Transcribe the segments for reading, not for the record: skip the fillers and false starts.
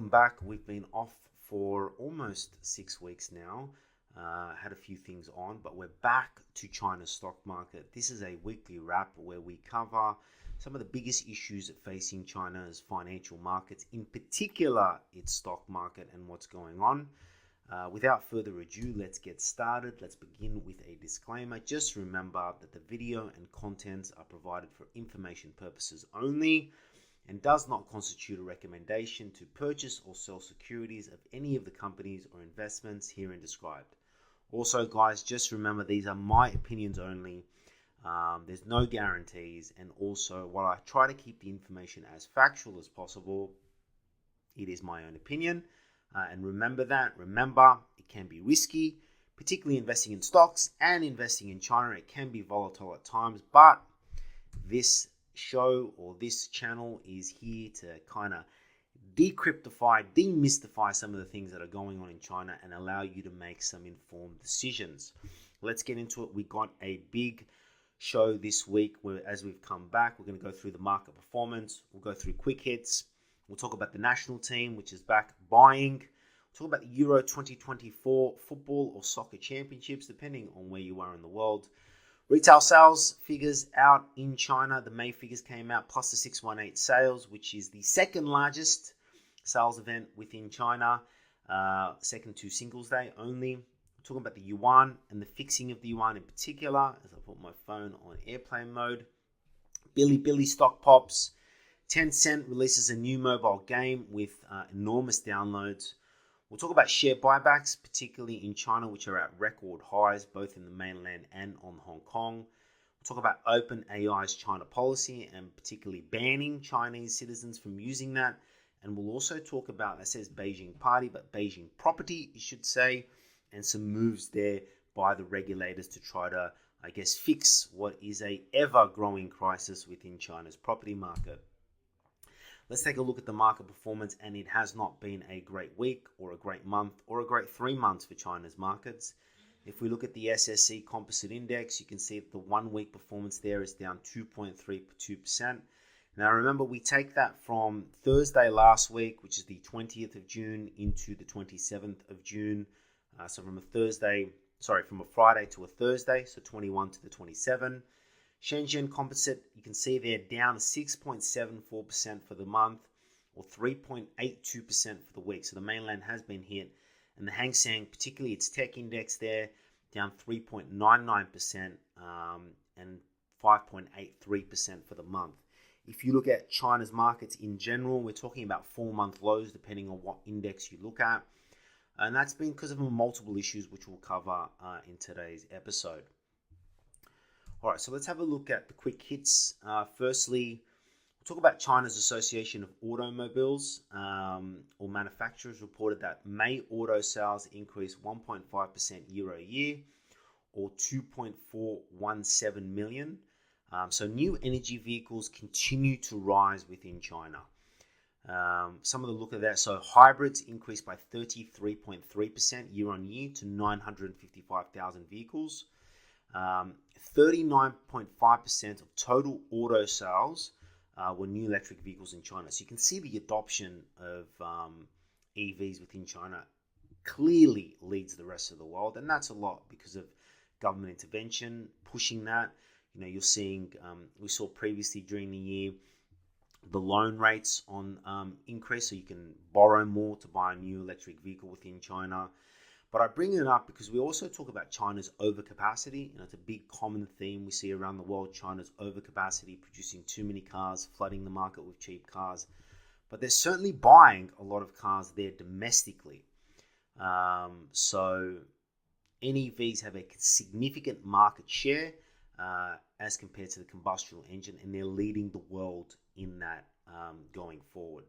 welcome back. We've been off for almost 6 weeks now. Had a few things on, but we're back to China's stock market. This is a weekly wrap where we cover some of the biggest issues facing China's financial markets, in particular its stock market and what's going on. Without further ado, let's get started. Let's begin with a disclaimer. Just remember that the video and contents are provided for information purposes only and does not constitute a recommendation to purchase or sell securities of any of the companies or investments herein described. Also, guys, just remember these are my opinions only. There's no guarantees, and also while I try to keep the information as factual as possible, it is my own opinion. And remember, it can be risky, particularly investing in stocks and investing in China. It can be volatile at times, but this channel is here to kind of demystify some of the things that are going on in China and allow you to make some informed decisions. Let's get into it. We got a big show this week where, as we've come back, we're going to go through the market performance. We'll go through quick hits. We'll talk about the national team, which is back buying. We'll talk about the Euro 2024 football or soccer championships, depending on where you are in the world. Retail sales figures out in China. The May figures came out, plus the 618 sales, which is the second largest sales event within China, second to Singles Day only. We're talking about the yuan and the fixing of the yuan in particular, as I put my phone on airplane mode. Bilibili stock pops. Tencent releases a new mobile game with enormous downloads. We'll talk about share buybacks, particularly in China, which are at record highs, both in the mainland and on Hong Kong. We'll talk about OpenAI's China policy and particularly banning Chinese citizens from using that. And we'll also talk about, that says Beijing Party, but Beijing Property, you should say, and some moves there by the regulators to try to, fix what is a ever-growing crisis within China's property market. Let's take a look at the market performance, and it has not been a great week or a great month or a great 3 months for China's markets. If we look at the SSE Composite Index, you can see that the 1 week performance there is down 2.32%. Now remember, we take that from Thursday last week, which is the 20th of June, into the 27th of June. So from a Friday to a Thursday, so 21 to the 27. Shenzhen Composite, you can see they're down 6.74% for the month, or 3.82% for the week. So the mainland has been hit. And the Hang Seng, particularly its tech index there, down 3.99% and 5.83% for the month. If you look at China's markets in general, we're talking about 4-month lows, depending on what index you look at. And that's been because of multiple issues, which we'll cover in today's episode. All right, so let's have a look at the quick hits. Firstly, we'll talk about China's Association of Automobiles or Manufacturers reported that May auto sales increased 1.5% year-over-year, or 2.417 million. So new energy vehicles continue to rise within China. Some of the look at that. So hybrids increased by 33.3% year-on-year to 955,000 vehicles. 39.5% of total auto sales were new electric vehicles in China. So you can see the adoption of EVs within China clearly leads the rest of the world. And that's a lot because of government intervention pushing that. You're seeing, we saw previously during the year, the loan rates on increase, so you can borrow more to buy a new electric vehicle within China. But I bring it up because we also talk about China's overcapacity. It's a big common theme we see around the world, China's overcapacity, producing too many cars, flooding the market with cheap cars. But they're certainly buying a lot of cars there domestically. So NEVs have a significant market share as compared to the combustion engine, and they're leading the world in that going forward.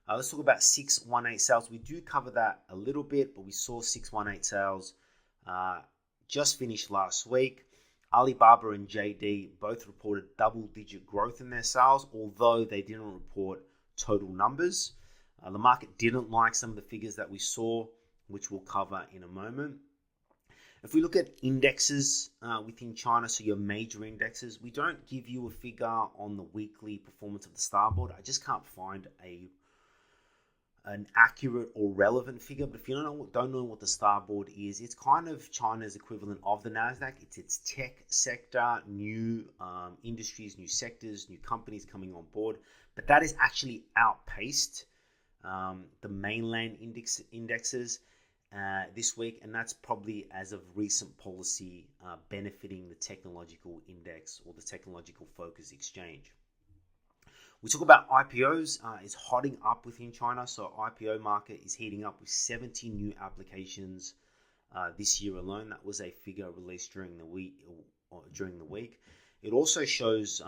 Let's talk about 618 sales. We do cover that a little bit, but we saw 618 sales just finished last week. Alibaba and JD both reported double-digit growth in their sales, although they didn't report total numbers. The market didn't like some of the figures that we saw, which we'll cover in a moment. If we look at indexes within China, so your major indexes, we don't give you a figure on the weekly performance of the Starboard. I just can't find an accurate or relevant figure, but if you don't know what the Starboard is, it's kind of China's equivalent of the Nasdaq. It's its tech sector, new industries, new sectors, new companies coming on board, but that is actually outpaced the mainland indexes this week, and that's probably as of recent policy benefiting the technological index or the technological focus exchange. We talk about IPOs. It's hotting up within China. So IPO market is heating up with 70 new applications this year alone. That was a figure released during the week. It also shows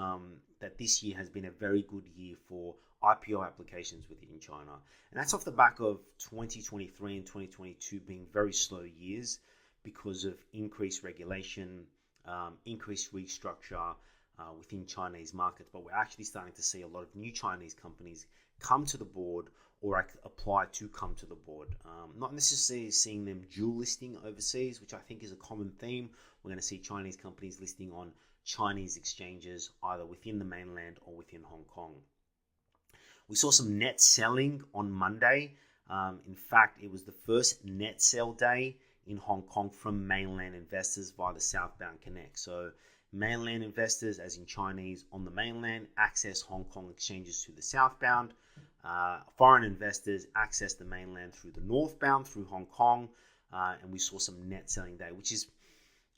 that this year has been a very good year for IPO applications within China. And that's off the back of 2023 and 2022 being very slow years because of increased regulation, increased restructure, within Chinese markets, but we're actually starting to see a lot of new Chinese companies come to the board or apply to come to the board. Not necessarily seeing them dual listing overseas, which I think is a common theme. We're going to see Chinese companies listing on Chinese exchanges, either within the mainland or within Hong Kong. We saw some net selling on Monday. In fact, it was the first net sell day in Hong Kong from mainland investors via the Southbound Connect. So mainland investors, as in Chinese on the mainland, access Hong Kong exchanges through the southbound. Foreign investors access the mainland through the northbound, through Hong Kong. And we saw some net selling day, which is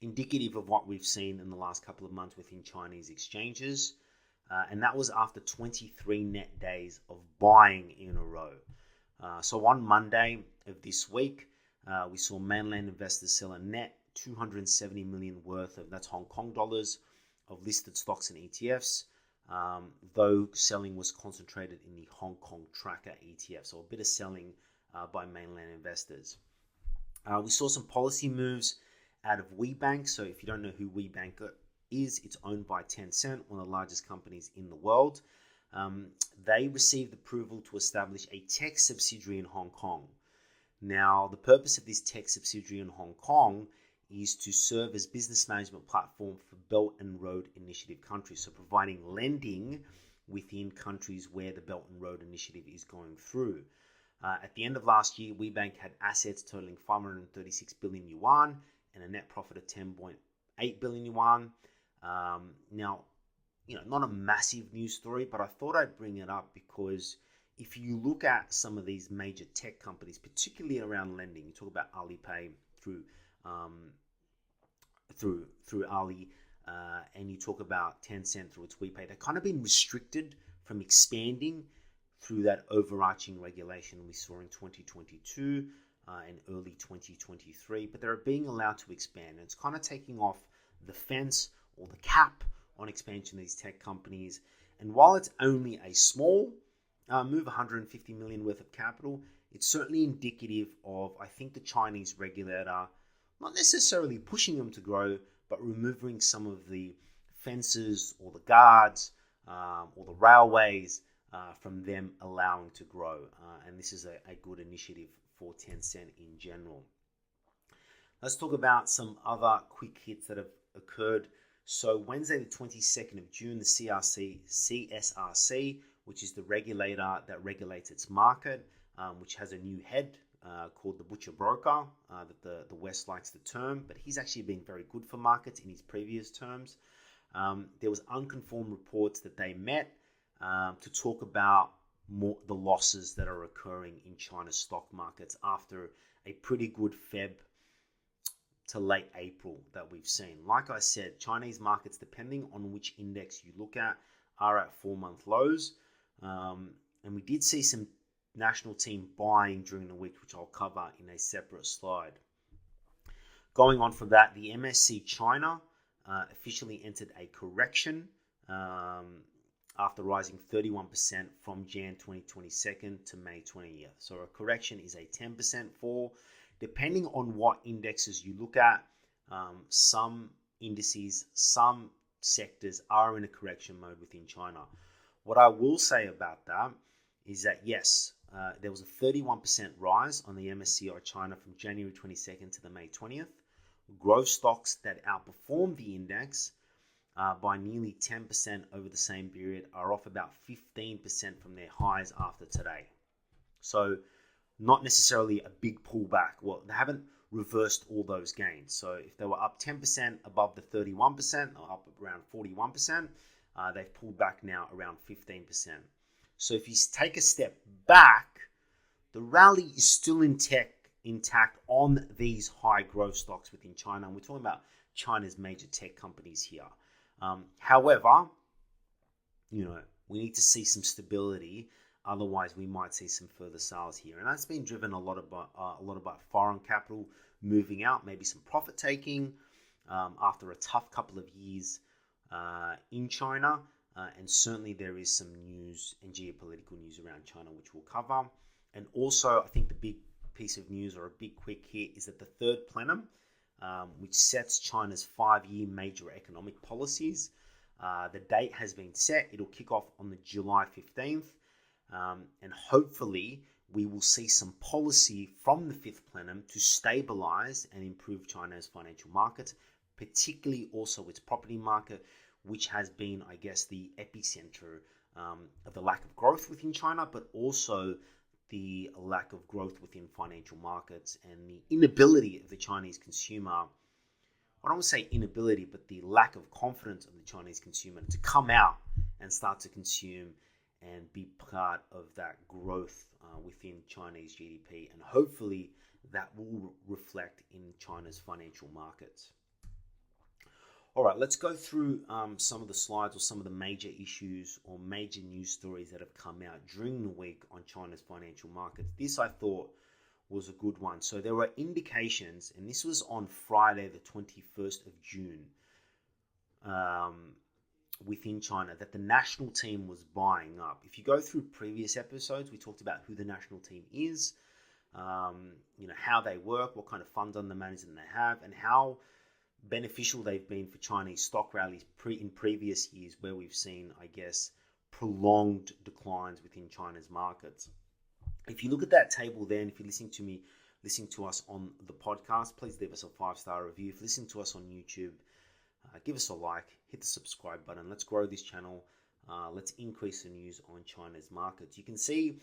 indicative of what we've seen in the last couple of months within Chinese exchanges. And that was after 23 net days of buying in a row. So on Monday of this week, we saw mainland investors sell a net 270 million worth of, that's Hong Kong dollars, of listed stocks and ETFs, though selling was concentrated in the Hong Kong Tracker ETF. So a bit of selling by mainland investors. We saw some policy moves out of WeBank. So if you don't know who WeBank is, it's owned by Tencent, one of the largest companies in the world. They received approval to establish a tech subsidiary in Hong Kong. Now, the purpose of this tech subsidiary in Hong Kong is to serve as business management platform for Belt and Road Initiative countries, so providing lending within countries where the Belt and Road Initiative is going through. At the end of last year, WeBank had assets totaling 536 billion yuan and a net profit of 10.8 billion yuan. Now, not a massive news story, but I thought I'd bring it up because if you look at some of these major tech companies, particularly around lending, you talk about Alipay through Ali, and you talk about Tencent through its WePay, they've kind of been restricted from expanding through that overarching regulation we saw in 2022 and early 2023, but they're being allowed to expand. And it's kind of taking off the fence or the cap on expansion of these tech companies. And while it's only a small move, 150 million worth of capital, it's certainly indicative of, I think, the Chinese regulator not necessarily pushing them to grow, but removing some of the fences or the guards or the railways from them allowing to grow. And this is a good initiative for Tencent in general. Let's talk about some other quick hits that have occurred. So Wednesday, the 22nd of June, the CSRC, which is the regulator that regulates its market, which has a new head called the Butcher Broker, that the West likes the term, but he's actually been very good for markets in his previous terms. There was unconfirmed reports that they met to talk about the losses that are occurring in China's stock markets after a pretty good Feb to late April that we've seen. Like I said, Chinese markets, depending on which index you look at, are at 4-month lows. And we did see some national team buying during the week, which I'll cover in a separate slide. Going on from that, the MSC China officially entered a correction after rising 31% from Jan 2022 to May 20th. So a correction is a 10% fall. Depending on what indexes you look at, some indices, some sectors are in a correction mode within China. What I will say about that is that, yes, there was a 31% rise on the MSCI China from January 22nd to the May 20th. Growth stocks that outperformed the index by nearly 10% over the same period are off about 15% from their highs after today. So not necessarily a big pullback. Well, they haven't reversed all those gains. So if they were up 10% above the 31%, or up around 41%, they've pulled back now around 15%. So if you take a step back, the rally is still intact on these high growth stocks within China. And we're talking about China's major tech companies here. However, we need to see some stability. Otherwise, we might see some further sales here. And that's been driven a lot about foreign capital moving out, maybe some profit taking after a tough couple of years in China. And certainly there is some news and geopolitical news around China, which we'll cover. And also, I think the big piece of news, or a big quick hit, is that the third plenum, which sets China's 5-year major economic policies, the date has been set. It'll kick off on the July 15th. And hopefully we will see some policy from the fifth plenum to stabilize and improve China's financial markets, particularly also its property market, which has been, I guess, the epicenter of the lack of growth within China, but also the lack of growth within financial markets and the inability of the Chinese consumer. I don't want to say inability, but the lack of confidence of the Chinese consumer to come out and start to consume and be part of that growth within Chinese GDP. And hopefully that will reflect in China's financial markets. All right, let's go through some of the slides or some of the major issues or major news stories that have come out during the week on China's financial markets. This, I thought, was a good one. So there were indications, and this was on Friday, the 21st of June, within China, that the national team was buying up. If you go through previous episodes, we talked about who the national team is, how they work, what kind of funds under management they have, and how beneficial they've been for Chinese stock rallies in previous years, where we've seen, I guess, prolonged declines within China's markets. If you look at that table there, and if you're listening to us on the podcast, please leave us a 5-star review. If you're listening to us on YouTube, give us a like, hit the subscribe button. Let's grow this channel. Let's increase the news on China's markets. You can see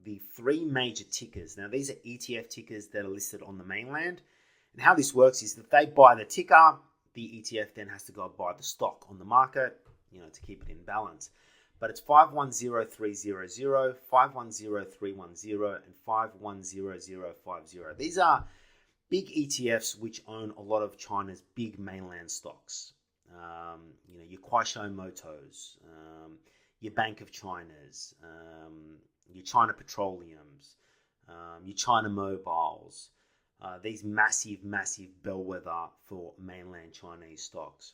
the 3 major tickers. Now, these are ETF tickers that are listed on the mainland. And how this works is that they buy the ticker, the ETF then has to go buy the stock on the market, to keep it in balance. But it's 510300, 510310, and 510050. These are big ETFs which own a lot of China's big mainland stocks. Your Kuaishou Motors, your Bank of China's, your China Petroleums, your China Mobiles. These massive bellwether for mainland Chinese stocks.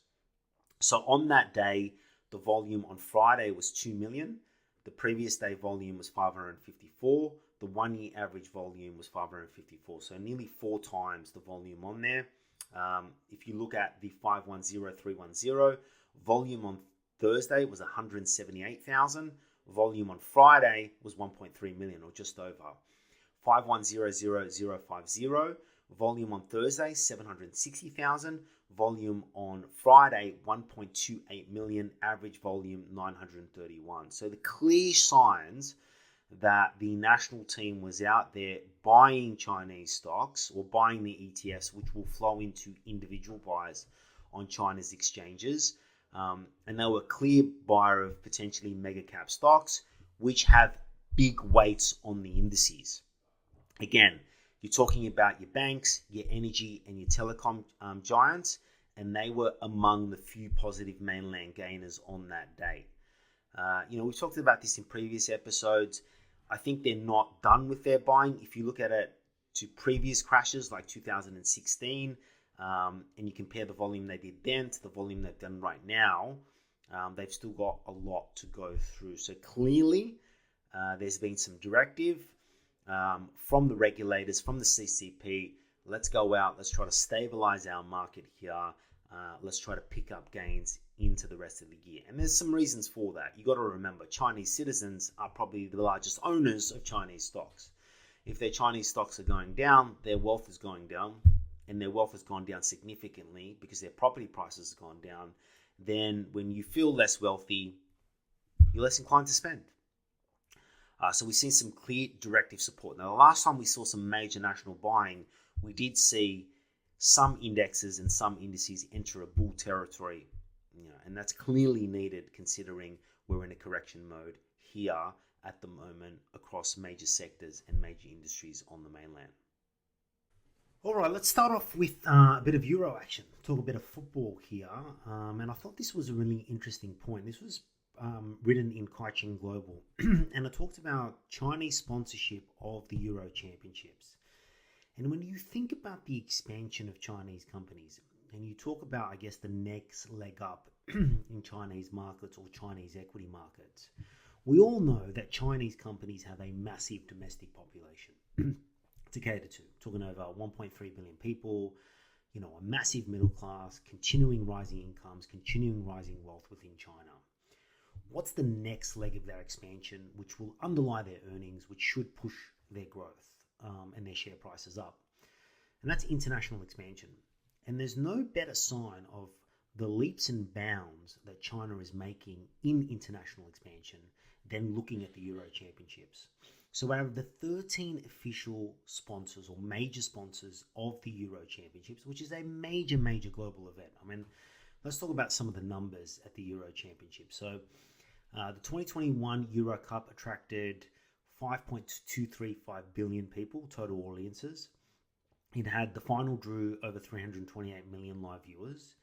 So on that day, the volume on Friday was 2 million. The previous day volume was 554. The 1-year average volume was 554. So nearly 4 times the volume on there. If you look at the 510310, volume on Thursday was 178,000. Volume on Friday was 1.3 million, or just over. 510050, volume on Thursday 760,000, volume on Friday 1.28 million, average volume 931. So the clear signs that the national team was out there buying Chinese stocks, or buying the ETFs, which will flow into individual buys on China's exchanges, and they were a clear buyer of potentially mega cap stocks which have big weights on the indices. Again, you're talking about your banks, your energy, and your telecom giants, and they were among the few positive mainland gainers on that day. We've talked about this in previous episodes. I think they're not done with their buying. If you look at it to previous crashes like 2016, and you compare the volume they did then to the volume they've done right now, they've still got a lot to go through. So clearly, there's been some directive from the regulators, from the CCP. Let's go out. Let's try to stabilize our market here. Let's try to pick up gains into the rest of the year. And there's some reasons for that. You got to remember, Chinese citizens are probably the largest owners of Chinese stocks. If their Chinese stocks are going down, their wealth is going down, and their wealth has gone down significantly because their property prices have gone down. Then when you feel less wealthy, you're less inclined to spend. So we've seen some clear directive support. Now, the last time we saw some major national buying, we did see some indexes and some indices enter a bull territory, and that's clearly needed considering we're in a correction mode here at the moment across major sectors and major industries on the mainland. All right, let's start off with a bit of Euro action. Talk a bit of football here, and I thought this was a really interesting point. This was written in Caixin Global, and it talked about Chinese sponsorship of the Euro Championships. And when you think about the expansion of Chinese companies, and you talk about, I guess, the next leg up in Chinese markets or Chinese equity markets, we all know that Chinese companies have a massive domestic population to cater to. Talking over 1.3 billion people, a massive middle class, continuing rising incomes, continuing rising wealth within China. What's the next leg of their expansion, which will underlie their earnings, which should push their growth and their share prices up? And that's international expansion. And there's no better sign of the leaps and bounds that China is making in international expansion than looking at the Euro Championships. So out of the 13 official sponsors or major sponsors of the Euro Championships, which is a major, major global event. I mean, let's talk about some of the numbers at the Euro Championship. So the 2021 Euro Cup attracted 5.235 billion people, total audiences. It had the final drew over 328 million live viewers.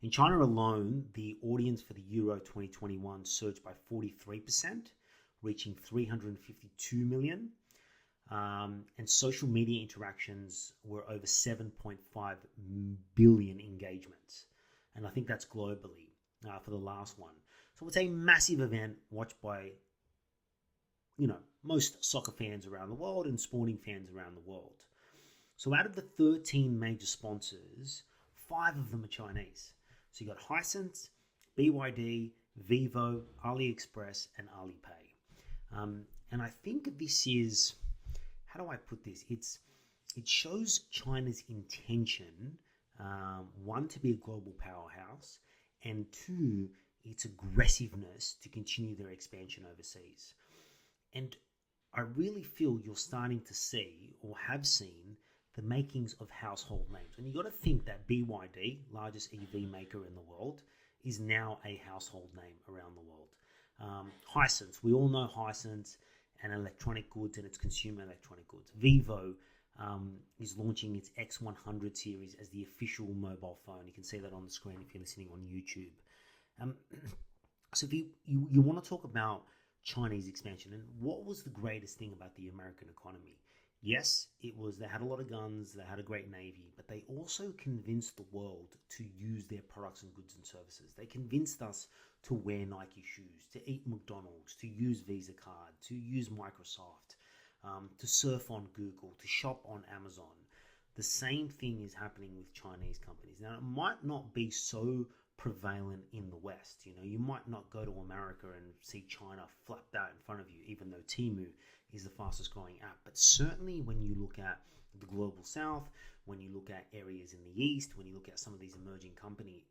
In China alone, the audience for the Euro 2021 surged by 43%, reaching 352 million. And social media interactions were over 7.5 billion engagements. And I think that's globally for the last one. So it's a massive event watched by, most soccer fans around the world and sporting fans around the world. So out of the 13 major sponsors, 5 of them are Chinese. So you got Hisense, BYD, Vivo, AliExpress, and Alipay. And I think this is, how do I put this? It shows China's intention, one, to be a global powerhouse, and two, its aggressiveness to continue their expansion overseas. And I really feel you're starting to see or have seen the makings of household names. And you got to think that BYD, largest EV maker in the world, is now a household name around the world. Hisense, we all know Hisense and electronic goods and its consumer electronic goods. Vivo is launching its X100 series as the official mobile phone. You can see that on the screen if you're listening on YouTube. So if you want to talk about Chinese expansion, and what was the greatest thing about the American economy? Yes, it was they had a lot of guns, they had a great navy, but they also convinced the world to use their products and goods and services. They convinced us to wear Nike shoes, to eat McDonald's, to use Visa card, to use Microsoft, to surf on Google, to shop on Amazon. The same thing is happening with Chinese companies. Now, it might not be so prevalent in the West. You might not go to America and see China flapped out in front of you, even though Temu is the fastest growing app. But certainly when you look at the global south, when you look at areas in the east, when you look at some of these emerging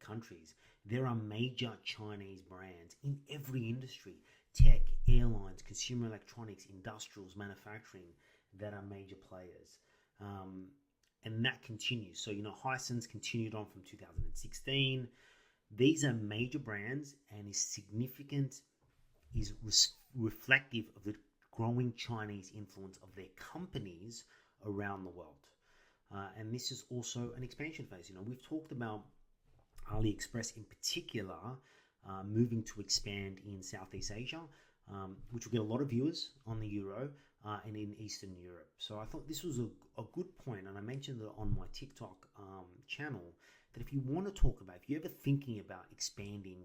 countries, there are major Chinese brands in every industry: tech, airlines, consumer electronics, industrials, manufacturing, that are major players. And that continues. So, Hisense continued on from 2016. These are major brands and is significant, is reflective of the growing Chinese influence of their companies around the world. And this is also an expansion phase. We've talked about AliExpress in particular moving to expand in Southeast Asia, which will get a lot of viewers on the Euro and in Eastern Europe. So I thought this was a good point, and I mentioned it on my TikTok channel, that if you want to talk about, if you're ever thinking about expanding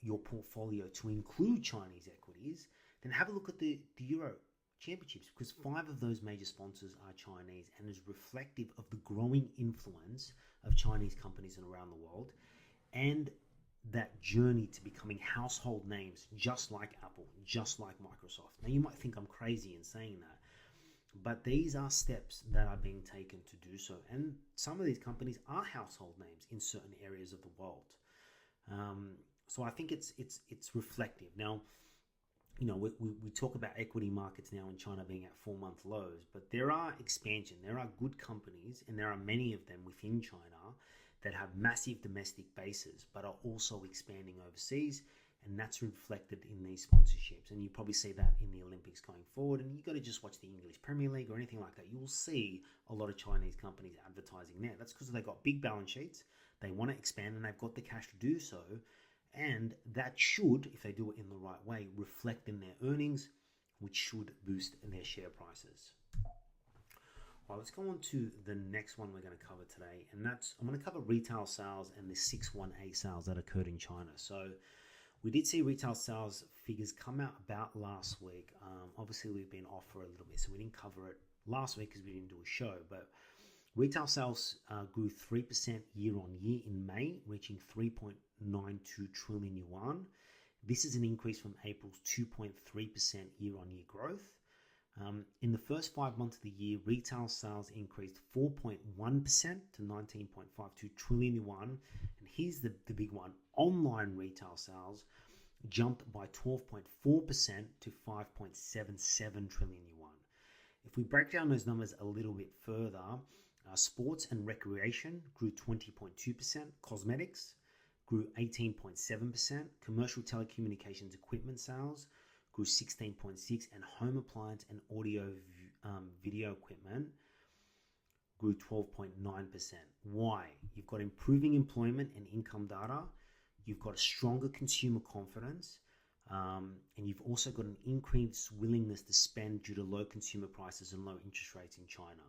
your portfolio to include Chinese equities, then have a look at the Euro Championships, because 5 of those major sponsors are Chinese and is reflective of the growing influence of Chinese companies around the world and that journey to becoming household names, just like Apple, just like Microsoft. Now, you might think I'm crazy in saying that, but these are steps that are being taken to do so. And some of these companies are household names in certain areas of the world. So I think it's reflective. Now, we talk about equity markets now in China being at 4-month lows, but there are expansion, there are good companies, and there are many of them within China that have massive domestic bases, but are also expanding overseas, and that's reflected in these sponsorships. And you probably see that in the Olympics going forward, and you got to just watch the English Premier League or anything like that. You will see a lot of Chinese companies advertising there. That's because they've got big balance sheets, they want to expand, and they've got the cash to do so. And that should, if they do it in the right way, reflect in their earnings, which should boost their share prices. All right, let's go on to the next one we're going to cover today. And I'm going to cover retail sales and the 618 sales that occurred in China. So we did see retail sales figures come out about last week. Obviously, we've been off for a little bit, so we didn't cover it last week because we didn't do a show. But retail sales grew 3% year on year in May, reaching 3.92 trillion yuan. This is an increase from April's 2.3% year on year growth. In the first 5 months of the year, retail sales increased 4.1% to 19.52 trillion yuan. And here's the big one. Online retail sales jumped by 12.4% to 5.77 trillion yuan. If we break down those numbers a little bit further, sports and recreation grew 20.2%, cosmetics grew 18.7%, commercial telecommunications equipment sales grew 16.6%, and home appliance and audio video equipment grew 12.9%. Why? You've got improving employment and income data, you've got a stronger consumer confidence, and you've also got an increased willingness to spend due to low consumer prices and low interest rates in China.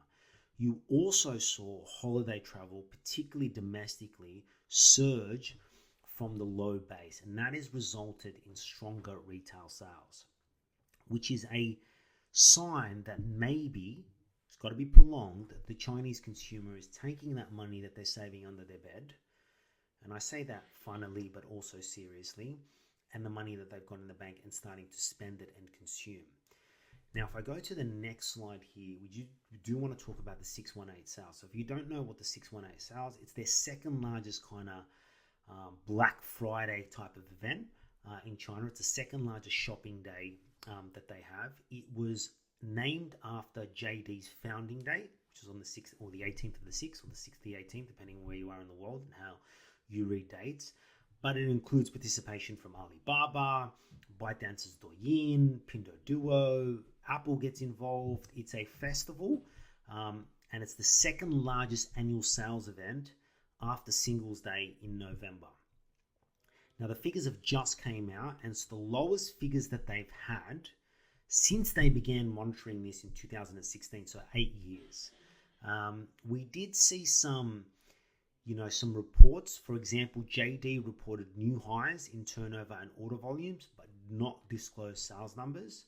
You also saw holiday travel, particularly domestically, surge from the low base, and that has resulted in stronger retail sales, which is a sign that maybe it's got to be prolonged. The Chinese consumer is taking that money that they're saving under their bed, and I say that funnily but also seriously, and the money that they've got in the bank and starting to spend it and consume. Now, if I go to the next slide here, we do want to talk about the 618 sales. So if you don't know what the 618 sales, it's their second largest kind of Black Friday type of event in China. It's the second largest shopping day that they have. It was named after JD's founding date, which is on the 6th or the 18th of the 6th or the 6th to the 18th, depending on where you are in the world and how you read dates. But it includes participation from Alibaba, ByteDance's Douyin, Pinduoduo, Apple gets involved. It's a festival, and it's the second largest annual sales event after Singles Day in November. Now, the figures have just came out, and it's the lowest figures that they've had since they began monitoring this in 2016, so 8 years. We did see some reports. For example, JD reported new highs in turnover and order volumes, but not disclosed sales numbers.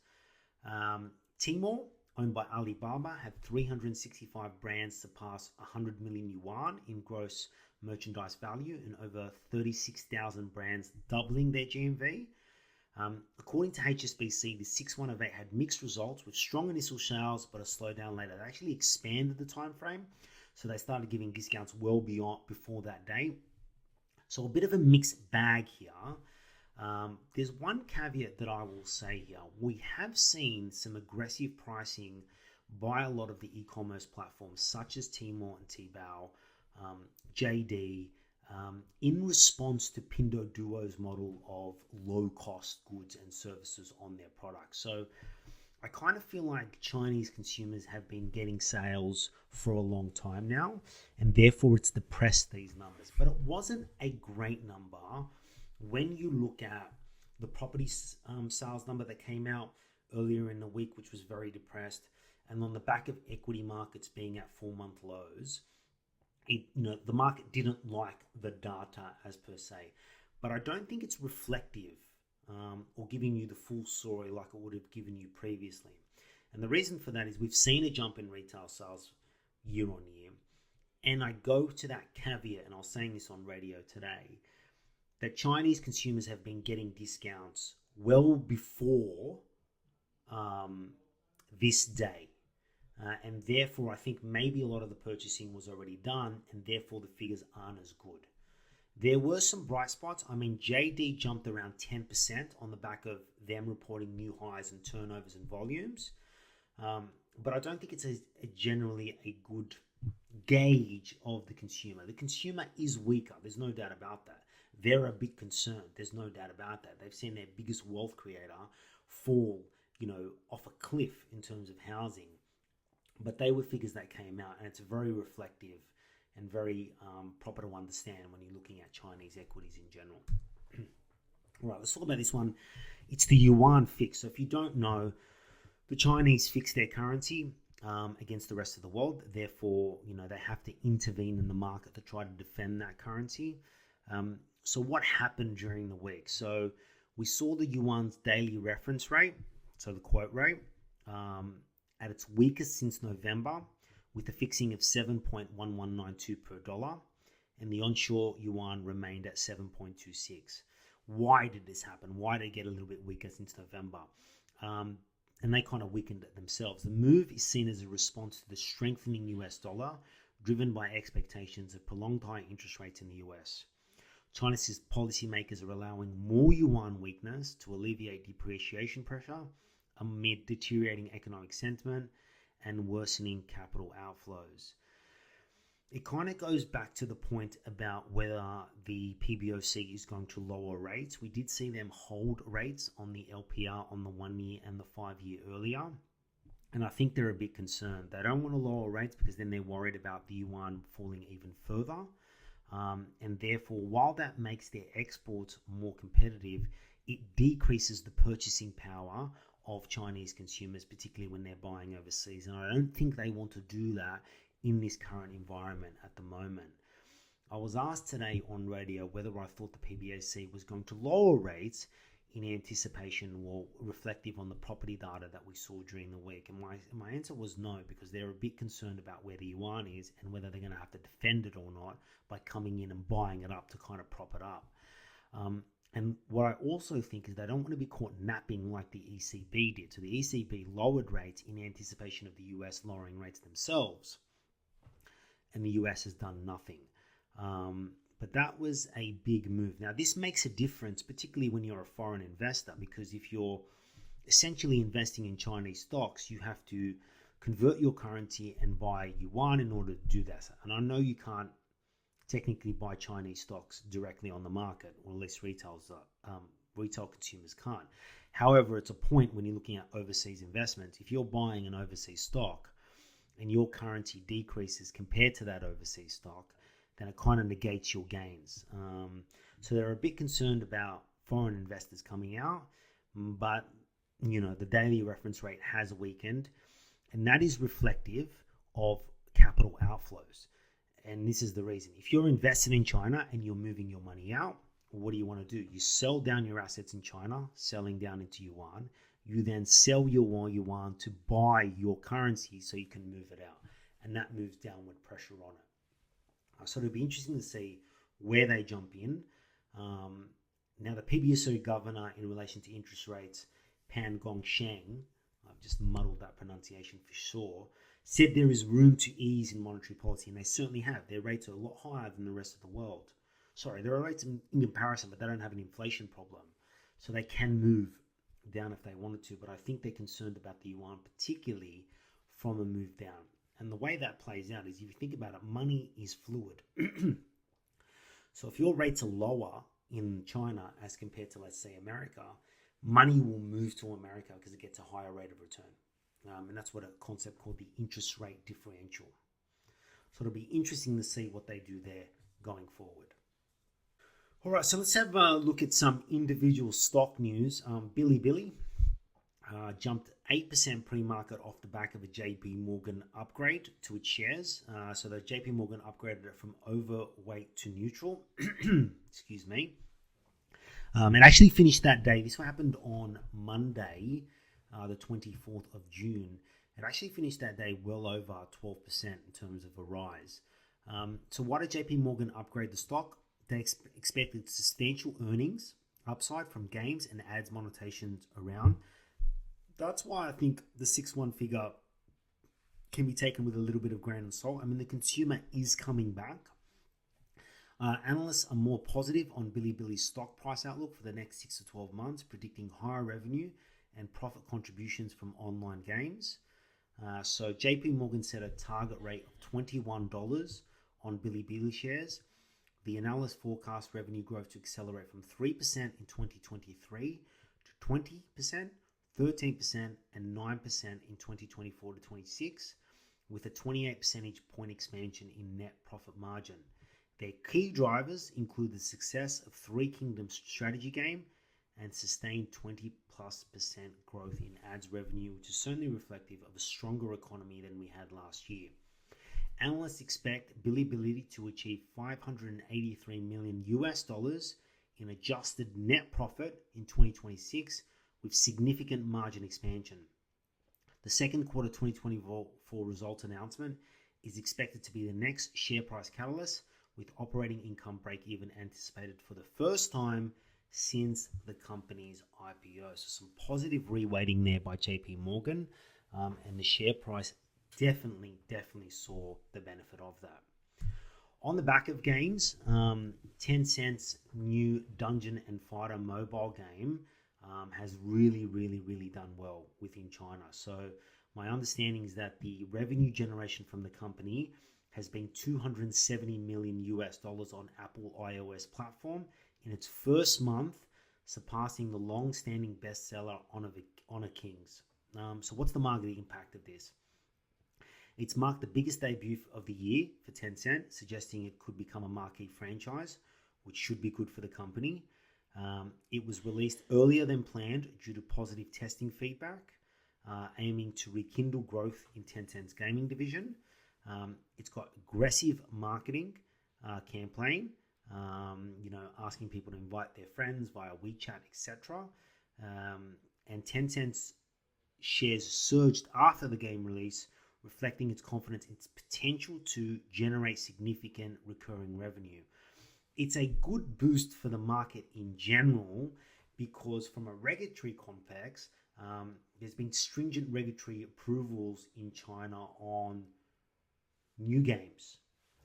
Tmall, owned by Alibaba, had 365 brands surpass 100 million yuan in gross merchandise value and over 36,000 brands doubling their GMV. According to HSBC, the 618 had mixed results with strong initial sales but a slowdown later. They actually expanded the time frame, so they started giving discounts well before that day. So a bit of a mixed bag here. There's one caveat that I will say here. We have seen some aggressive pricing by a lot of the e-commerce platforms such as Tmall and Taobao, JD, in response to Pinduoduo's model of low-cost goods and services on their products. So I kind of feel like Chinese consumers have been getting sales for a long time now, and therefore it's depressed these numbers. But it wasn't a great number when you look at the property sales number that came out earlier in the week, which was very depressed, and on the back of equity markets being at 4-month lows. The market didn't like the data as per se, but I don't think it's reflective or giving you the full story like it would have given you previously. And the reason for that is we've seen a jump in retail sales year on year, and I go to that caveat, and I was saying this on radio today, that Chinese consumers have been getting discounts well before this day. And therefore, I think maybe a lot of the purchasing was already done, and therefore the figures aren't as good. There were some bright spots. I mean, JD jumped around 10% on the back of them reporting new highs in turnovers and volumes. But I don't think it's generally a good gauge of the consumer. The consumer is weaker. There's no doubt about that. They're a bit concerned. There's no doubt about that. They've seen their biggest wealth creator fall, off a cliff in terms of housing. But they were figures that came out, and it's very reflective and very proper to understand when you're looking at Chinese equities in general. All right, let's talk about this one. It's the yuan fix. So if you don't know, the Chinese fix their currency against the rest of the world. Therefore, they have to intervene in the market to try to defend that currency. So what happened during the week? So we saw the yuan's daily reference rate, so the quote rate, at its weakest since November, with a fixing of 7.1192 per dollar, and the onshore yuan remained at 7.26. Why did this happen? Why did it get a little bit weaker since November? And they kind of weakened it themselves. The move is seen as a response to the strengthening US dollar, driven by expectations of prolonged high interest rates in the US. China's policymakers are allowing more yuan weakness to alleviate depreciation pressure amid deteriorating economic sentiment and worsening capital outflows. It kind of goes back to the point about whether the PBOC is going to lower rates. We did see them hold rates on the LPR on the 1 year and the 5 year earlier. And I think they're a bit concerned. They don't want to lower rates because then they're worried about the yuan falling even further. And therefore, while that makes their exports more competitive, it decreases the purchasing power of Chinese consumers, particularly when they're buying overseas. And I don't think they want to do that in this current environment at the moment. I was asked today on radio whether I thought the PBOC was going to lower rates in anticipation or reflective on the property data that we saw during the week. And my answer was no, because they're a bit concerned about where the yuan is and whether they're going to have to defend it or not by coming in and buying it up to kind of prop it up. And what I also think is they don't want to be caught napping like the ECB did. So the ECB lowered rates in anticipation of the US lowering rates themselves, and the US has done nothing. But that was a big move. Now, this makes a difference, particularly when you're a foreign investor, because if you're essentially investing in Chinese stocks, you have to convert your currency and buy yuan in order to do that. And I know you can't technically buy Chinese stocks directly on the market, or at least retail consumers can't. However, it's a point when you're looking at overseas investments. If you're buying an overseas stock and your currency decreases compared to that overseas stock, then it kind of negates your gains. So they're a bit concerned about foreign investors coming out, but the daily reference rate has weakened, and that is reflective of capital outflows. And this is the reason. If you're invested in China and you're moving your money out, what do you want to do? You sell down your assets in China, selling down into yuan. You then sell your yuan to buy your currency so you can move it out. And that moves downward pressure on it. So it'll be interesting to see where they jump in. Now, the PBOC governor in relation to interest rates, Pan Gongsheng, I've just muddled that pronunciation for sure, said there is room to ease in monetary policy, and they certainly have. Their rates are a lot higher than the rest of the world. Sorry, there are rates in comparison, but they don't have an inflation problem. So they can move down if they wanted to, but I think they're concerned about the yuan, particularly from a move down. And the way that plays out is, if you think about it, money is fluid. So if your rates are lower in China as compared to, let's say, America, money will move to America because it gets a higher rate of return. And that's what a concept called the interest rate differential. So it'll be interesting to see what they do there going forward. All right, so let's have a look at some individual stock news. Bilibili jumped 8% pre-market off the back of a JP Morgan upgrade to its shares. So the JP Morgan upgraded it from overweight to neutral. Excuse me. It actually finished that day. This happened on Monday, the 24th of June. It actually finished that day well over 12% in terms of a rise. So why did JP Morgan upgrade the stock? They expected substantial earnings upside from games and ads monetizations around. That's why I think the 6-1 figure can be taken with a little bit of grain of salt. I mean, the consumer is coming back. Analysts are more positive on Bilibili's stock price outlook for the next 6 to 12 months, predicting higher revenue and profit contributions from online games. So JP Morgan set a target rate of $21 on Bilibili shares. The analyst forecast revenue growth to accelerate from 3% in 2023 to 20%, 13%, and 9% in 2024 to 26, with a 28 percentage point expansion in net profit margin. Their key drivers include the success of Three Kingdoms strategy game and sustained 20+% growth in ads revenue, which is certainly reflective of a stronger economy than we had last year. Analysts expect Bilibili to achieve $583 million in adjusted net profit in 2026, with significant margin expansion. The second quarter 2024 results announcement is expected to be the next share price catalyst, with operating income break-even anticipated for the first time since the company's IPO. So some positive re-weighting there by JP Morgan, and the share price definitely saw the benefit of that. On the back of games, Tencent's new Dungeon and Fighter mobile game has really done well within China. So my understanding is that the revenue generation from the company has been $270 million on Apple iOS platform in its first month, surpassing the long-standing bestseller Honor Kings. So what's the marketing impact of this? It's marked the biggest debut of the year for Tencent, suggesting it could become a marquee franchise, which should be good for the company. It was released earlier than planned due to positive testing feedback, aiming to rekindle growth in Tencent's gaming division. It's got aggressive marketing campaign, asking people to invite their friends via WeChat, etc. And Tencent's shares surged after the game release, reflecting its confidence in its potential to generate significant recurring revenue. It's a good boost for the market in general because from a regulatory context, there's been stringent regulatory approvals in China on new games.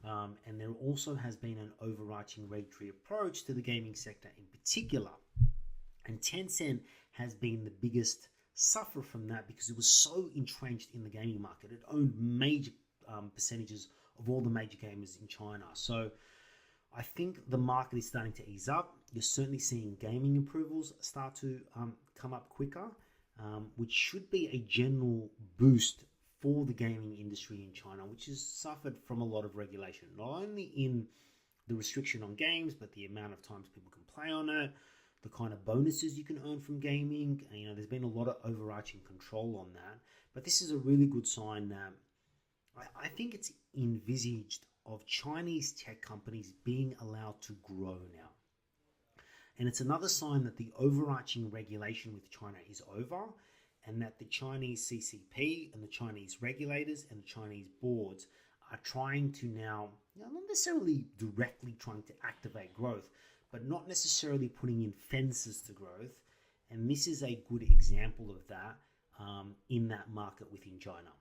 And there also has been an overarching regulatory approach to the gaming sector in particular. And Tencent has been the biggest suffer from that because it was so entrenched in the gaming market. It owned major percentages of all the major gamers in China. So I think the market is starting to ease up. You're certainly seeing gaming approvals start to come up quicker, which should be a general boost for the gaming industry in China, which has suffered from a lot of regulation, not only in the restriction on games, but the amount of times people can play on it, the kind of bonuses you can earn from gaming. There's been a lot of overarching control on that. But this is a really good sign that I think it's envisaged of Chinese tech companies being allowed to grow now. And it's another sign that the overarching regulation with China is over, and that the Chinese CCP and the Chinese regulators and the Chinese boards are trying to now, not necessarily directly trying to activate growth, but not necessarily putting in fences to growth. And this is a good example of that in that market within China.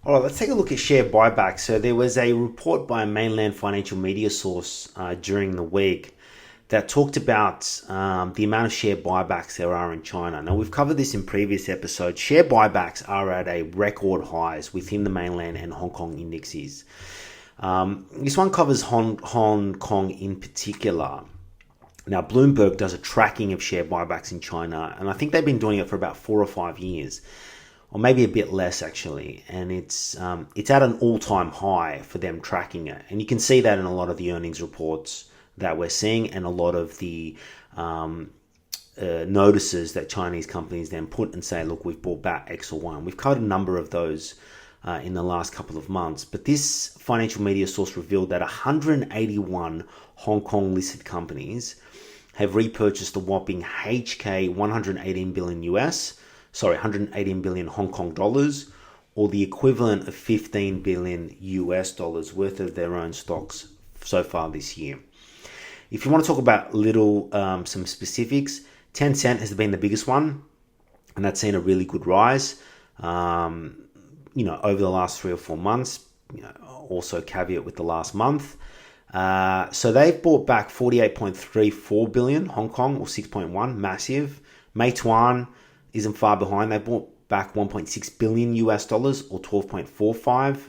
All right, let's take a look at share buybacks. So there was a report by a mainland financial media source during the week that talked about the amount of share buybacks there are in China. Now, we've covered this in previous episodes. Share buybacks are at a record highs within the mainland and Hong Kong indexes. This one covers Hong Kong in particular. Now, Bloomberg does a tracking of share buybacks in China, and I think they've been doing it for about 4 or 5 years, or maybe a bit less actually. And it's at an all-time high for them tracking it. And you can see that in a lot of the earnings reports that we're seeing, and a lot of the notices that Chinese companies then put and say, look, we've bought back X or Y. And we've covered a number of those in the last couple of months. But this financial media source revealed that 181 Hong Kong listed companies have repurchased a whopping HK 118 billion Hong Kong dollars, or the equivalent of $15 billion worth of their own stocks so far this year. If you want to talk about some specifics, Tencent has been the biggest one, and that's seen a really good rise, over the last 3 or 4 months. Also caveat with the last month. So they've bought back 48.34 billion Hong Kong, or 6.1, massive. Meituan isn't far behind. They bought back 1.6 billion US dollars, or 12.45.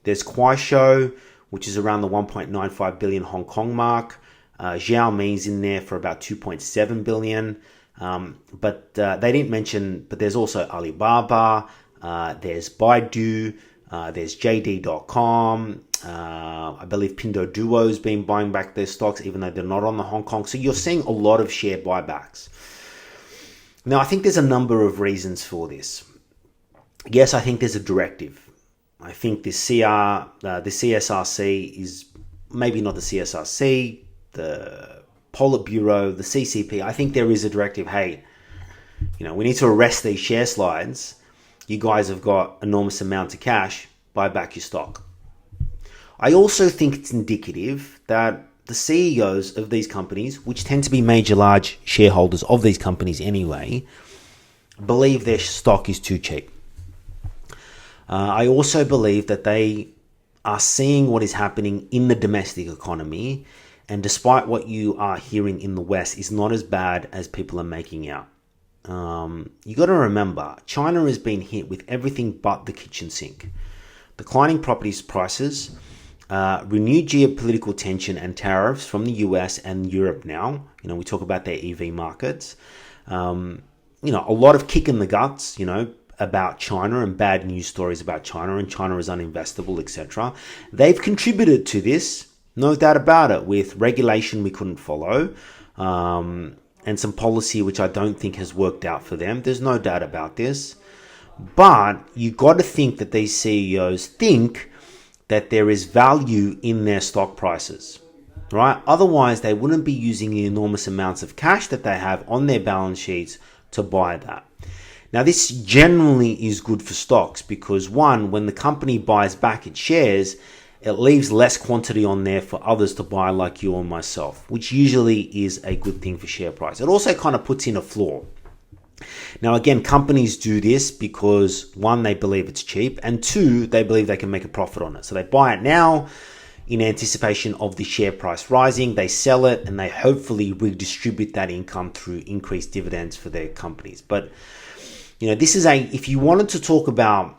There's Kuaishou, which is around the 1.95 billion Hong Kong mark. Xiaomi's in there for about 2.7 billion. But they didn't mention, but there's also Alibaba, there's Baidu, there's JD.com. I believe Pinduoduo's been buying back their stocks, even though they're not on the Hong Kong. So you're seeing a lot of share buybacks. Now, I think there's a number of reasons for this. Yes, I think there's a directive. I think the CSRC is maybe not the CSRC, the Politburo, the CCP. I think there is a directive. Hey, we need to arrest these share slides. You guys have got enormous amounts of cash. Buy back your stock. I also think it's indicative that the CEOs of these companies, which tend to be major large shareholders of these companies anyway, believe their stock is too cheap. I also believe that they are seeing what is happening in the domestic economy, and despite what you are hearing in the West, is not as bad as people are making out. You got to remember, China has been hit with everything but the kitchen sink. Declining property prices, renewed geopolitical tension and tariffs from the US and Europe now. We talk about their EV markets. A lot of kick in the guts, about China and bad news stories about China, and China is uninvestable, etc. They've contributed to this, no doubt about it, with regulation we couldn't follow, and some policy which I don't think has worked out for them. There's no doubt about this. But you got to think that these CEOs think that there is value in their stock prices, right? Otherwise, they wouldn't be using the enormous amounts of cash that they have on their balance sheets to buy that. Now, this generally is good for stocks because, one, when the company buys back its shares, it leaves less quantity on there for others to buy, like you or myself, which usually is a good thing for share price. It also kind of puts in a floor. Now, again, companies do this because, one, they believe it's cheap, and two, they believe they can make a profit on it. So they buy it now in anticipation of the share price rising. They sell it, and they hopefully redistribute that income through increased dividends for their companies. But, this is if you wanted to talk about,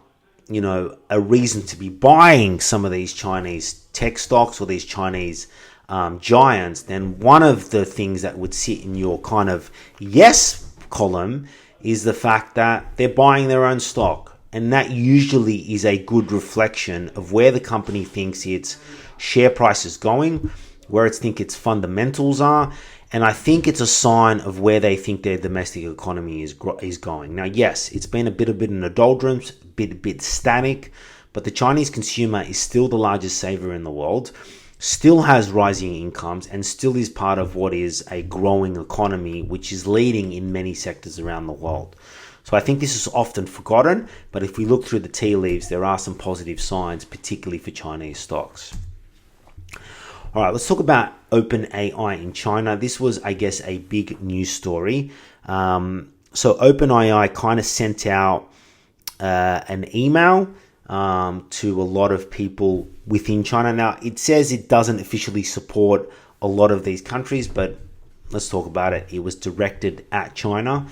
a reason to be buying some of these Chinese tech stocks or these Chinese giants, then one of the things that would sit in your kind of yes column is the fact that they're buying their own stock, and that usually is a good reflection of where the company thinks its share price is going, where it thinks its fundamentals are, and I think it's a sign of where they think their domestic economy is going. Now, yes, it's been a bit in the doldrums, a bit static, but the Chinese consumer is still the largest saver in the world, still has rising incomes, and still is part of what is a growing economy, which is leading in many sectors around the world. So I think this is often forgotten, but if we look through the tea leaves, there are some positive signs, particularly for Chinese stocks. All right, let's talk about OpenAI in China. This was, I guess, a big news story. So OpenAI kind of sent out an email to a lot of people within China. Now, it says it doesn't officially support a lot of these countries, but let's talk about it. It was directed at China.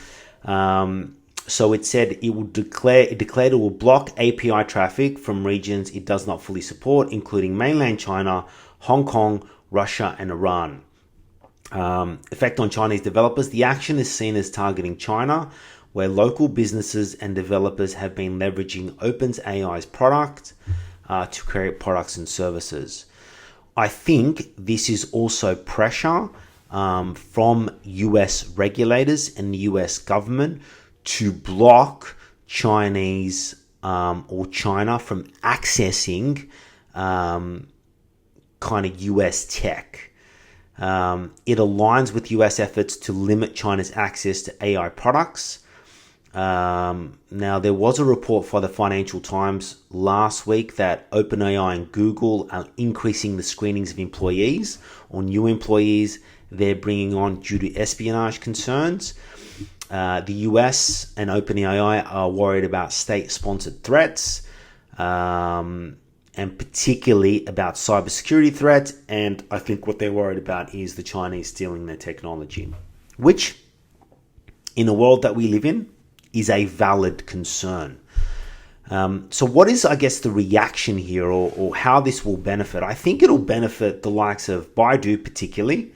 So it said it declared it will block API traffic from regions it does not fully support, including mainland China, Hong Kong, Russia, and Iran. Effect on Chinese developers. The action is seen as targeting China, where local businesses and developers have been leveraging OpenAI's product to create products and services. I think this is also pressure from US regulators and the US government to block Chinese or China from accessing kind of US tech. It aligns with US efforts to limit China's access to AI products. Now, there was a report for the Financial Times last week that OpenAI and Google are increasing the screenings of employees or new employees they're bringing on due to espionage concerns. The US and OpenAI are worried about state-sponsored threats. and particularly about cybersecurity threats. And I think what they're worried about is the Chinese stealing their technology, which in the world that we live in is a valid concern. So what is, I guess, the reaction here, or how this will benefit? I think it'll benefit the likes of Baidu particularly,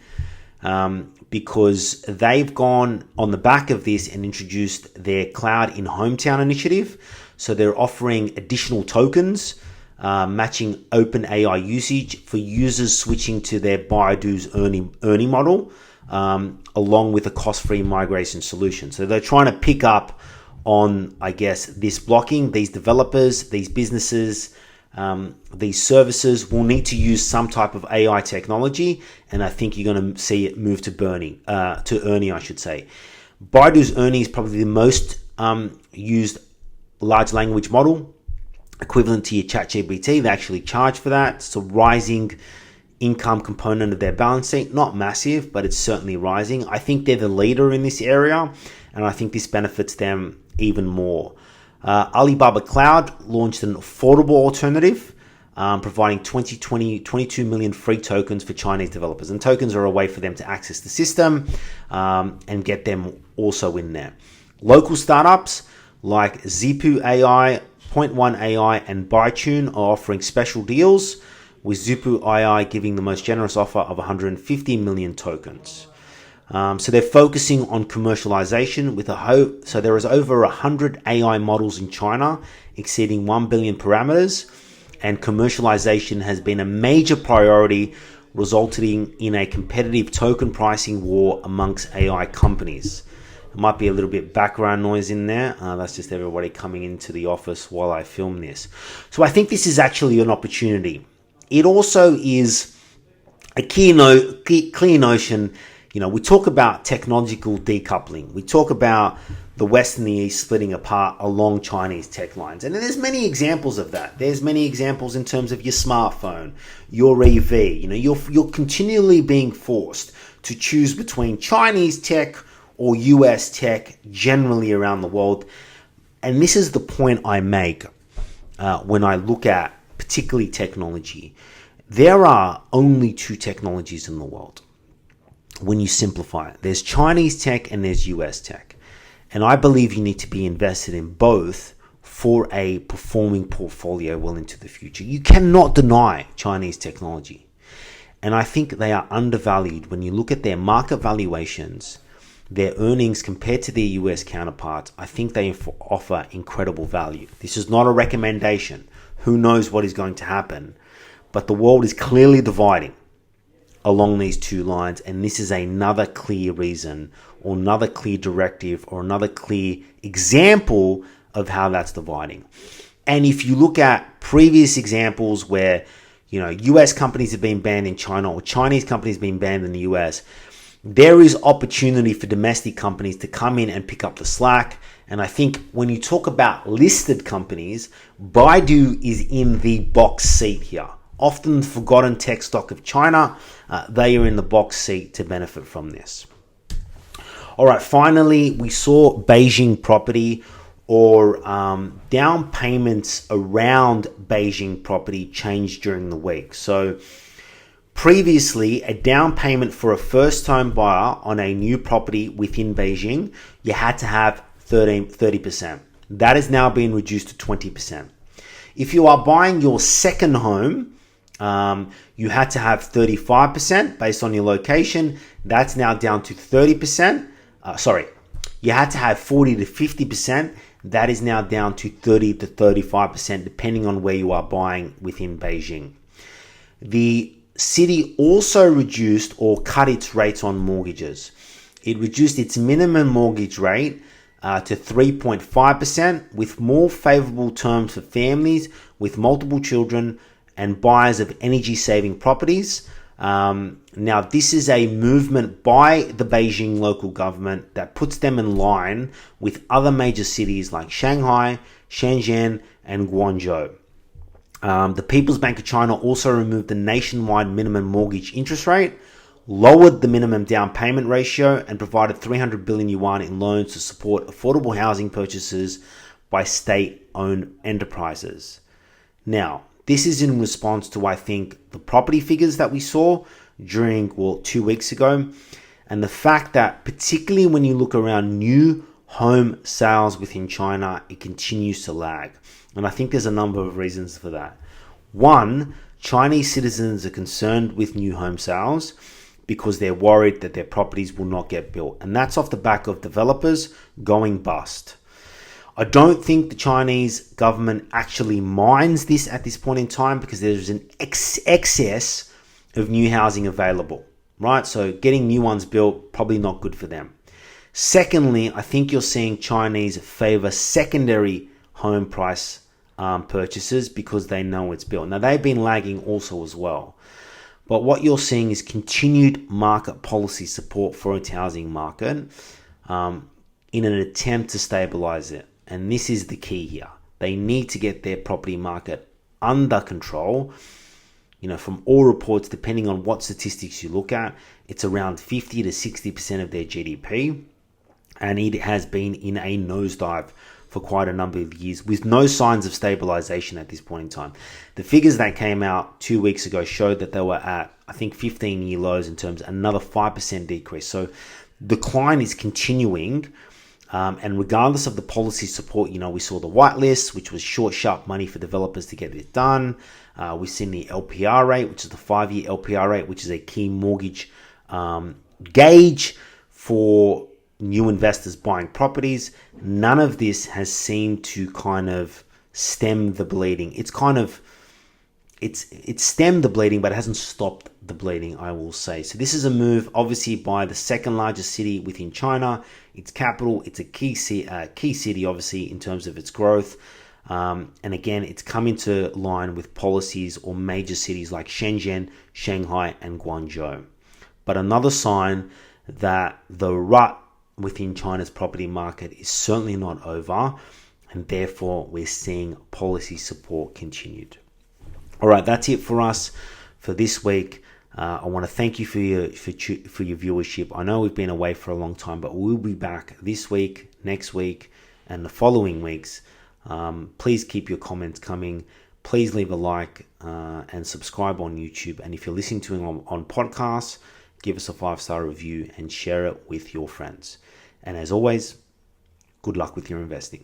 because they've gone on the back of this and introduced their Cloud in Hometown initiative. So they're offering additional tokens, matching OpenAI usage for users switching to their Baidu's Ernie model, along with a cost-free migration solution. So they're trying to pick up on, I guess, this blocking. These developers, these businesses, these services will need to use some type of AI technology, and I think you're going to see it move to Ernie, I should say. Baidu's Ernie is probably the most used large language model, equivalent to your ChatGPT. They actually charge for that. It's a rising income component of their balance sheet. Not massive, but it's certainly rising. I think they're the leader in this area, and I think this benefits them even more. Alibaba Cloud launched an affordable alternative, providing 22 million free tokens for Chinese developers. And tokens are a way for them to access the system and get them also in there. Local startups like Zipu AI, Point One AI, and Bytune are offering special deals, with Zipu AI giving the most generous offer of 150 million tokens. So they're focusing on commercialization with so there is over 100 AI models in China, exceeding 1 billion parameters, and commercialization has been a major priority, resulting in a competitive token pricing war amongst AI companies. There might be a little bit background noise in there. That's just everybody coming into the office while I film this. So I think this is actually an opportunity. It also is a clear notion. You know, we talk about technological decoupling. We talk about the West and the East splitting apart along Chinese tech lines. And there's many examples of that. There's many examples in terms of your smartphone, your EV. You know, you're continually being forced to choose between Chinese tech or US tech generally around the world. And this is the point I make when I look at particularly technology. There are only two technologies in the world. When you simplify it, there's Chinese tech and there's US tech. And I believe you need to be invested in both for a performing portfolio well into the future. You cannot deny Chinese technology. And I think they are undervalued when you look at their market valuations, their earnings compared to their US counterparts. I think they offer incredible value. This is not a recommendation. Who knows what is going to happen? But the world is clearly dividing along these two lines, and this is another clear reason, or another clear directive, or another clear example of how that's dividing. And if you look at previous examples where, you know, US companies have been banned in China, or Chinese companies have been banned in the US, there is opportunity for domestic companies to come in and pick up the slack. And I think when you talk about listed companies, Baidu is in the box seat here. Often forgotten tech stock of China, they are in the box seat to benefit from this. All right, finally, we saw Beijing property, or down payments around Beijing property change during the week. So previously, a down payment for a first-time buyer on a new property within Beijing, you had to have 30%. That has now been reduced to 20%. If you are buying your second home, you had to have 35% based on your location. That's now down to 30%. You had to have 40 to 50%. That is now down to 30 to 35%, depending on where you are buying within Beijing. The city also reduced or cut its rates on mortgages. It reduced its minimum mortgage rate to 3.5%, with more favorable terms for families with multiple children and buyers of energy-saving properties. Now, this is a movement by the Beijing local government that puts them in line with other major cities like Shanghai, Shenzhen, and Guangzhou. The People's Bank of China also removed the nationwide minimum mortgage interest rate, lowered the minimum down payment ratio, and provided 300 billion yuan in loans to support affordable housing purchases by state-owned enterprises. Now, This is in response to, I think, the property figures that we saw during, 2 weeks ago. And the fact that particularly when you look around new home sales within China, it continues to lag. And I think there's a number of reasons for that. One, Chinese citizens are concerned with new home sales because they're worried that their properties will not get built. And that's off the back of developers going bust. I don't think the Chinese government actually minds this at this point in time because there's an excess of new housing available, right? So getting new ones built, probably not good for them. Secondly, I think you're seeing Chinese favor secondary home price purchases because they know it's built. Now, they've been lagging also as well. But what you're seeing is continued market policy support for its housing market in an attempt to stabilize it. And this is the key here. They need to get their property market under control. From all reports, depending on what statistics you look at, it's around 50 to 60% of their GDP. And it has been in a nosedive for quite a number of years with no signs of stabilization at this point in time. The figures that came out 2 weeks ago showed that they were at, I think, 15-year lows in terms of another 5% decrease. So decline is continuing. And regardless of the policy support, we saw the whitelist, which was short, sharp money for developers to get it done. We've seen the LPR rate, which is the 5-year LPR rate, which is a key mortgage gauge for new investors buying properties. None of this has seemed to kind of stem the bleeding. It's stemmed the bleeding, but it hasn't stopped the bleeding, I will say. So this is a move, obviously, by the second largest city within China. Its capital, it's a key city, obviously, in terms of its growth. And again, it's come into line with policies or major cities like Shenzhen, Shanghai, and Guangzhou. But another sign that the rut within China's property market is certainly not over, and therefore we're seeing policy support continued. All right, that's it for us for this week. I want to thank you for your viewership. I know we've been away for a long time, but we'll be back this week, next week, and the following weeks. Please keep your comments coming. Please leave a like and subscribe on YouTube. And if you're listening to it on podcasts, give us a 5-star review and share it with your friends. And as always, good luck with your investing.